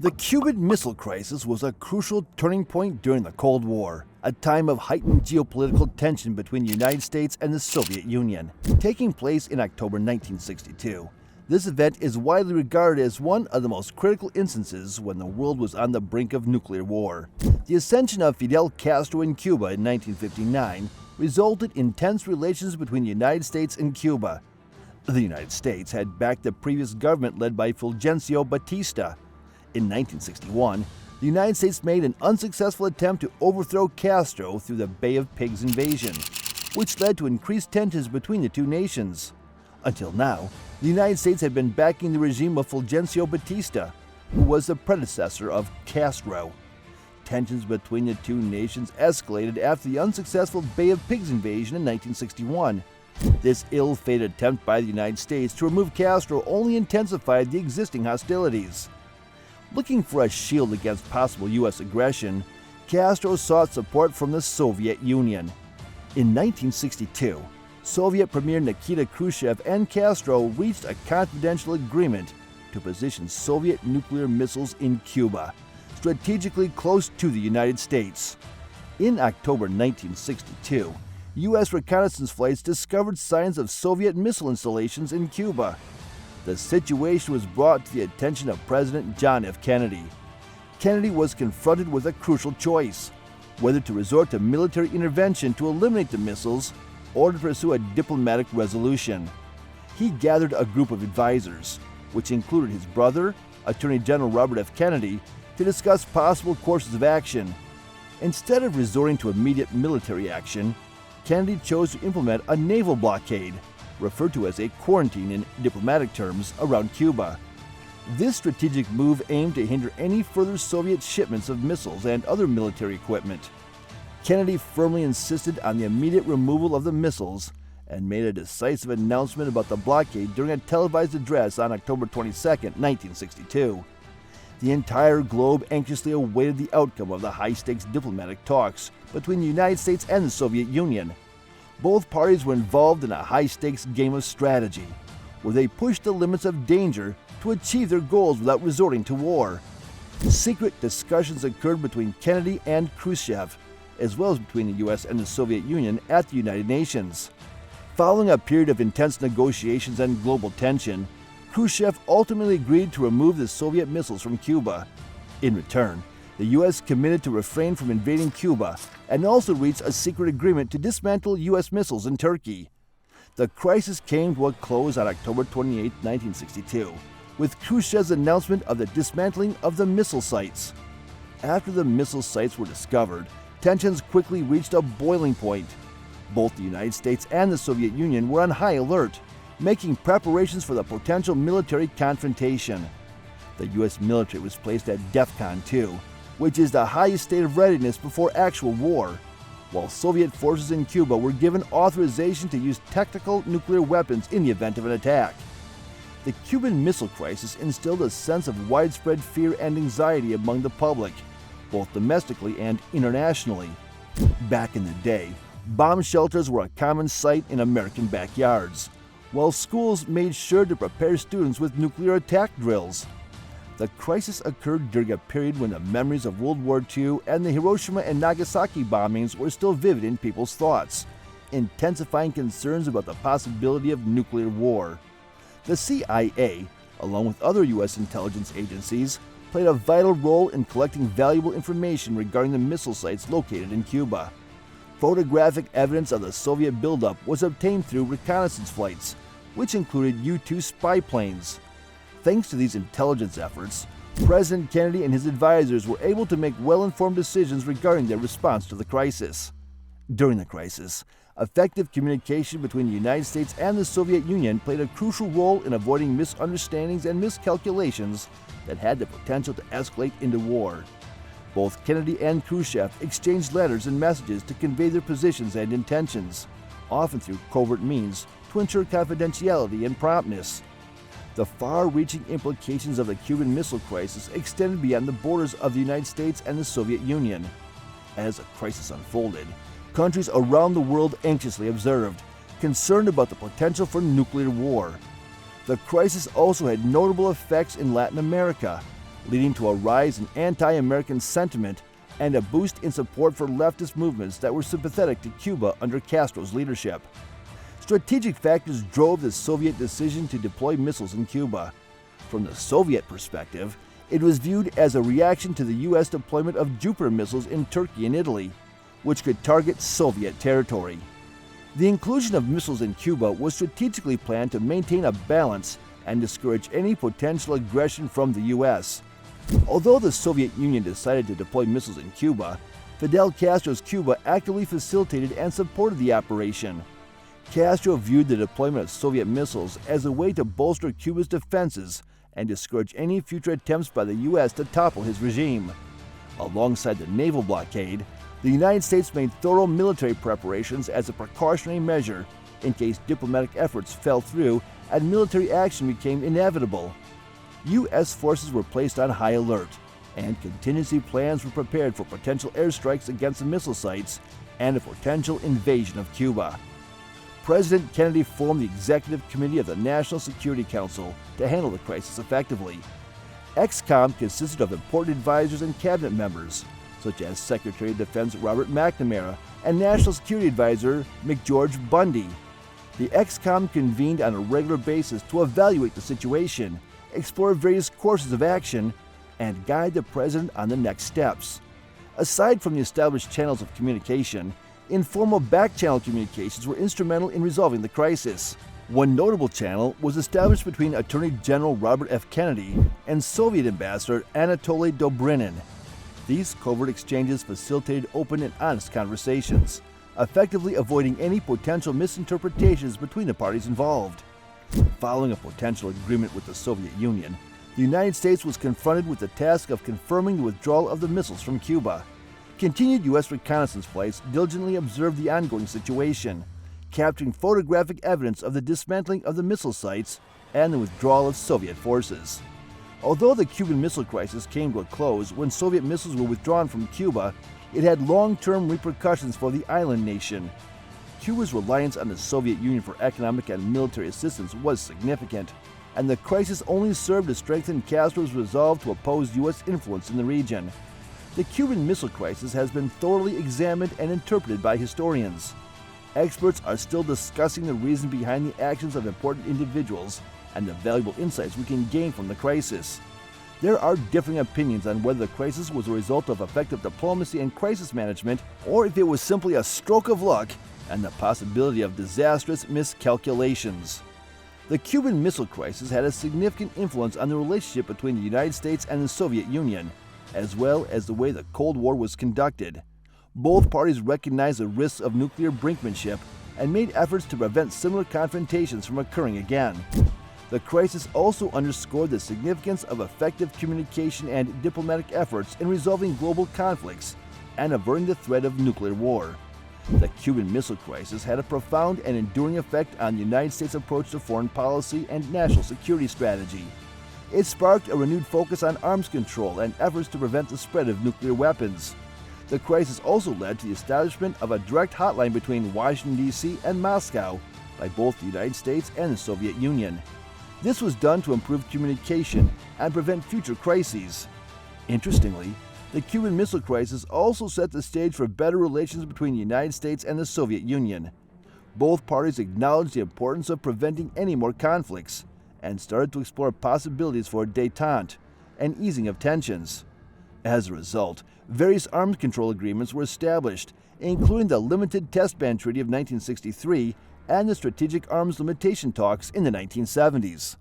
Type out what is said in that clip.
The Cuban Missile Crisis was a crucial turning point during the Cold War, a time of heightened geopolitical tension between the United States and the Soviet Union. Taking place in October 1962, this event is widely regarded as one of the most critical instances when the world was on the brink of nuclear war. The ascension of Fidel Castro in Cuba in 1959 resulted in tense relations between the United States and Cuba. The United States had backed the previous government led by Fulgencio Batista. In 1961, the United States made an unsuccessful attempt to overthrow Castro through the Bay of Pigs invasion, which led to increased tensions between the two nations. Until now, the United States had been backing the regime of Fulgencio Batista, who was the predecessor of Castro. Tensions between the two nations escalated after the unsuccessful Bay of Pigs invasion in 1961. This ill-fated attempt by the United States to remove Castro only intensified the existing hostilities. Looking for a shield against possible U.S. aggression, Castro sought support from the Soviet Union. In 1962, Soviet Premier Nikita Khrushchev and Castro reached a confidential agreement to position Soviet nuclear missiles in Cuba, strategically close to the United States. In October 1962, U.S. reconnaissance flights discovered signs of Soviet missile installations in Cuba. The situation was brought to the attention of President John F. Kennedy. Kennedy was confronted with a crucial choice: whether to resort to military intervention to eliminate the missiles or to pursue a diplomatic resolution. He gathered a group of advisors, which included his brother, Attorney General Robert F. Kennedy, to discuss possible courses of action. Instead of resorting to immediate military action, Kennedy chose to implement a naval blockade, referred to as a quarantine in diplomatic terms, around Cuba. This strategic move aimed to hinder any further Soviet shipments of missiles and other military equipment. Kennedy firmly insisted on the immediate removal of the missiles and made a decisive announcement about the blockade during a televised address on October 22, 1962. The entire globe anxiously awaited the outcome of the high-stakes diplomatic talks between the United States and the Soviet Union. Both parties were involved in a high-stakes game of strategy, where they pushed the limits of danger to achieve their goals without resorting to war. Secret discussions occurred between Kennedy and Khrushchev, as well as between the U.S. and the Soviet Union at the United Nations. Following a period of intense negotiations and global tension, Khrushchev ultimately agreed to remove the Soviet missiles from Cuba. In return, the U.S. committed to refrain from invading Cuba and also reached a secret agreement to dismantle U.S. missiles in Turkey. The crisis came to a close on October 28, 1962, with Khrushchev's announcement of the dismantling of the missile sites. After the missile sites were discovered, tensions quickly reached a boiling point. Both the United States and the Soviet Union were on high alert, making preparations for the potential military confrontation. The U.S. military was placed at DEFCON 2, which is the highest state of readiness before actual war, while Soviet forces in Cuba were given authorization to use tactical nuclear weapons in the event of an attack. The Cuban Missile Crisis instilled a sense of widespread fear and anxiety among the public, both domestically and internationally. Back in the day, bomb shelters were a common sight in American backyards, while schools made sure to prepare students with nuclear attack drills. The crisis occurred during a period when the memories of World War II and the Hiroshima and Nagasaki bombings were still vivid in people's thoughts, intensifying concerns about the possibility of nuclear war. The CIA, along with other U.S. intelligence agencies, played a vital role in collecting valuable information regarding the missile sites located in Cuba. Photographic evidence of the Soviet buildup was obtained through reconnaissance flights, which included U-2 spy planes. Thanks to these intelligence efforts, President Kennedy and his advisors were able to make well-informed decisions regarding their response to the crisis. During the crisis, effective communication between the United States and the Soviet Union played a crucial role in avoiding misunderstandings and miscalculations that had the potential to escalate into war. Both Kennedy and Khrushchev exchanged letters and messages to convey their positions and intentions, often through covert means to ensure confidentiality and promptness. The far-reaching implications of the Cuban Missile Crisis extended beyond the borders of the United States and the Soviet Union. As the crisis unfolded, countries around the world anxiously observed, concerned about the potential for nuclear war. The crisis also had notable effects in Latin America. leading to a rise in anti-American sentiment and a boost in support for leftist movements that were sympathetic to Cuba under Castro's leadership. Strategic factors drove the Soviet decision to deploy missiles in Cuba. From the Soviet perspective, it was viewed as a reaction to the U.S. deployment of Jupiter missiles in Turkey and Italy, which could target Soviet territory. The inclusion of missiles in Cuba was strategically planned to maintain a balance and discourage any potential aggression from the U.S. Although the Soviet Union decided to deploy missiles in Cuba, Fidel Castro's Cuba actively facilitated and supported the operation. Castro viewed the deployment of Soviet missiles as a way to bolster Cuba's defenses and discourage any future attempts by the U.S. to topple his regime. Alongside the naval blockade, the United States made thorough military preparations as a precautionary measure in case diplomatic efforts fell through and military action became inevitable. U.S. forces were placed on high alert, and contingency plans were prepared for potential airstrikes against the missile sites and a potential invasion of Cuba. President Kennedy formed the Executive Committee of the National Security Council to handle the crisis effectively. ExComm consisted of important advisors and cabinet members, such as Secretary of Defense Robert McNamara and National Security Advisor McGeorge Bundy. The ExComm convened on a regular basis to evaluate the situation, explore various courses of action, and guide the President on the next steps. Aside from the established channels of communication, informal back-channel communications were instrumental in resolving the crisis. One notable channel was established between Attorney General Robert F. Kennedy and Soviet Ambassador Anatoly Dobrinin. These covert exchanges facilitated open and honest conversations, effectively avoiding any potential misinterpretations between the parties involved. Following a potential agreement with the Soviet Union, the United States was confronted with the task of confirming the withdrawal of the missiles from Cuba. Continued U.S. reconnaissance flights diligently observed the ongoing situation, capturing photographic evidence of the dismantling of the missile sites and the withdrawal of Soviet forces. Although the Cuban Missile Crisis came to a close when Soviet missiles were withdrawn from Cuba, it had long-term repercussions for the island nation. Cuba's reliance on the Soviet Union for economic and military assistance was significant, and the crisis only served to strengthen Castro's resolve to oppose U.S. influence in the region. The Cuban Missile Crisis has been thoroughly examined and interpreted by historians. Experts are still discussing the reason behind the actions of important individuals and the valuable insights we can gain from the crisis. There are differing opinions on whether the crisis was a result of effective diplomacy and crisis management, or if it was simply a stroke of luck and the possibility of disastrous miscalculations. The Cuban Missile Crisis had a significant influence on the relationship between the United States and the Soviet Union, as well as the way the Cold War was conducted. Both parties recognized the risks of nuclear brinkmanship and made efforts to prevent similar confrontations from occurring again. The crisis also underscored the significance of effective communication and diplomatic efforts in resolving global conflicts and averting the threat of nuclear war. The Cuban Missile Crisis had a profound and enduring effect on the United States' approach to foreign policy and national security strategy. It sparked a renewed focus on arms control and efforts to prevent the spread of nuclear weapons. The crisis also led to the establishment of a direct hotline between Washington, D.C. and Moscow by both the United States and the Soviet Union. This was done to improve communication and prevent future crises. Interestingly, the Cuban Missile Crisis also set the stage for better relations between the United States and the Soviet Union. Both parties acknowledged the importance of preventing any more conflicts and started to explore possibilities for détente and easing of tensions. As a result, various arms control agreements were established, including the Limited Test Ban Treaty of 1963 and the Strategic Arms Limitation Talks in the 1970s.